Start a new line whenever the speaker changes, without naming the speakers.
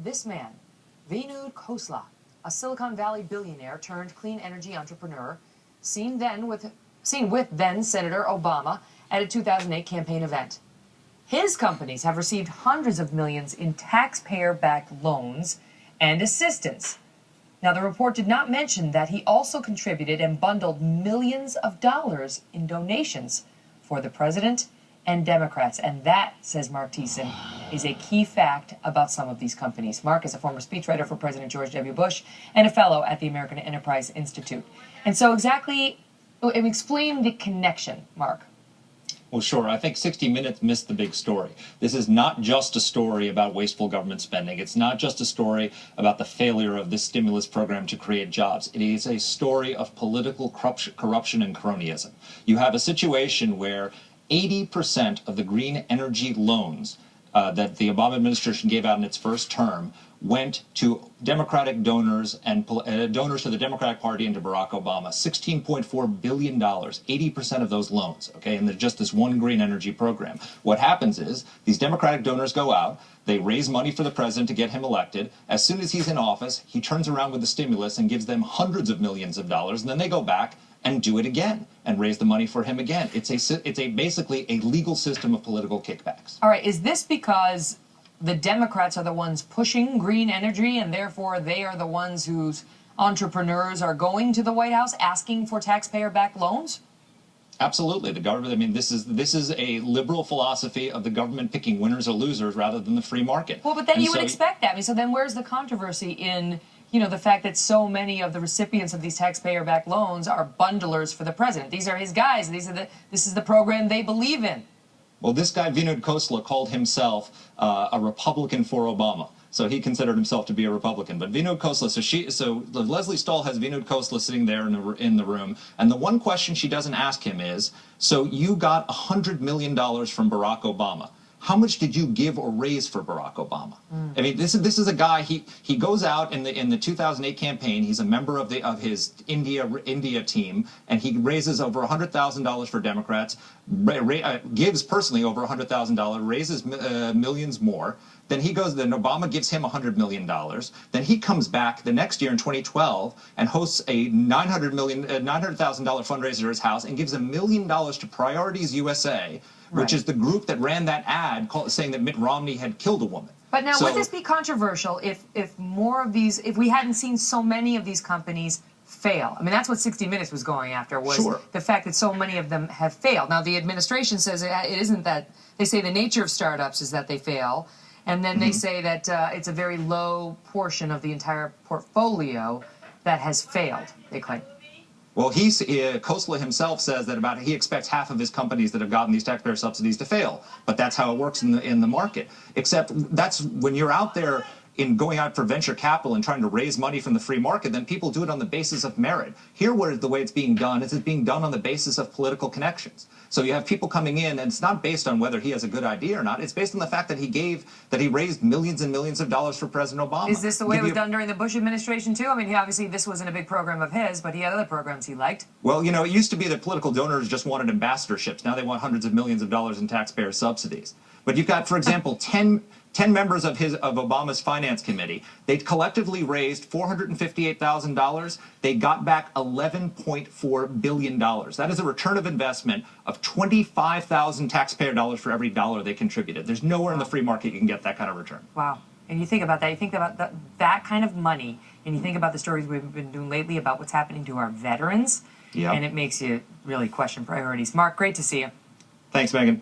this man, Vinod Khosla, a Silicon Valley billionaire turned clean energy entrepreneur, seen with then Senator Obama at a 2008 campaign event. His companies have received hundreds of millions in taxpayer-backed loans and assistance. Now, the report did not mention that he also contributed and bundled millions of dollars in donations for the president and Democrats. And that, says Mark Thielen, is a key fact about some of these companies. Mark is a former speechwriter for President George W. Bush and a fellow at the American Enterprise Institute. And so explain the connection, Mark.
Well, sure. I think 60 Minutes missed the big story. This is not just a story about wasteful government spending. It's not just a story about the failure of this stimulus program to create jobs. It is a story of political corruption and cronyism. You have a situation where 80% of the green energy loans that the Obama administration gave out in its first term went to Democratic donors and donors to the Democratic Party and to Barack Obama. $16.4 billion, 80% of those loans, okay, and they're just this one green energy program. What happens is these Democratic donors go out, they raise money for the president to get him elected. As soon as he's in office, he turns around with the stimulus and gives them hundreds of millions of dollars, and then they go back and do it again and raise the money for him again. It's basically a legal system of political kickbacks.
All right, is this because the Democrats are the ones pushing green energy, and therefore they are the ones whose entrepreneurs are going to the White House asking for taxpayer-backed loans?
Absolutely. The government, I mean, this is a liberal philosophy of the government picking winners or losers rather than the free market.
Well, but then you would expect that. I mean, so then where's the controversy in, you know, the fact that so many of the recipients of these taxpayer-backed loans are bundlers for the president? These are his guys. This is the program they believe in.
Well, this guy, Vinod Khosla, called himself a Republican for Obama. So he considered himself to be a Republican. But Vinod Khosla, so Leslie Stahl has Vinod Khosla sitting there in the room, and the one question she doesn't ask him is, so you got $100 million from Barack Obama. How much did you give or raise for Barack Obama? I mean, this is a guy. He goes out in the 2008 campaign. He's a member of his India team, and he raises over $100,000 for Democrats. Gives personally over $100,000. Raises millions more. Then Obama gives him $100 million. Then he comes back the next year in 2012 and hosts a $900,000 fundraiser at his house and gives $1 million to Priorities USA, which is the group that ran that ad saying that Mitt Romney had killed a woman.
But now, would this be controversial if more of these, if we hadn't seen so many of these companies fail? I mean, that's what 60 Minutes was going after, was the fact that so many of them have failed. Now, the administration says it isn't that. They say the nature of startups is that they fail, and then they say that it's a very low portion of the entire portfolio that has failed, they claim.
Well, Khosla himself says that he expects half of his companies that have gotten these taxpayer subsidies to fail. But that's how it works in the market. Except that's when you're out there going out for venture capital and trying to raise money from the free market, then people do it on the basis of merit. Here, the way it's being done is it's being done on the basis of political connections. So you have people coming in, and it's not based on whether he has a good idea or not. It's based on the fact that he raised millions and millions of dollars for President Obama.
Is this the way it was done during the Bush administration, too? I mean, obviously this wasn't a big program of his, but he had other programs he liked.
Well, you know, it used to be that political donors just wanted ambassadorships. Now they want hundreds of millions of dollars in taxpayer subsidies. But you've got, for example, 10 members of Obama's finance committee. They collectively raised $458,000. They got back $11.4 billion. That is a return of investment of 25,000 taxpayer dollars for every dollar they contributed. There's nowhere in the free market you can get that kind of return.
Wow. And you think about that. You think about that kind of money, and you think about the stories we've been doing lately about what's happening to our veterans, and it makes you really question priorities. Mark, great to see you.
Thanks, Megan.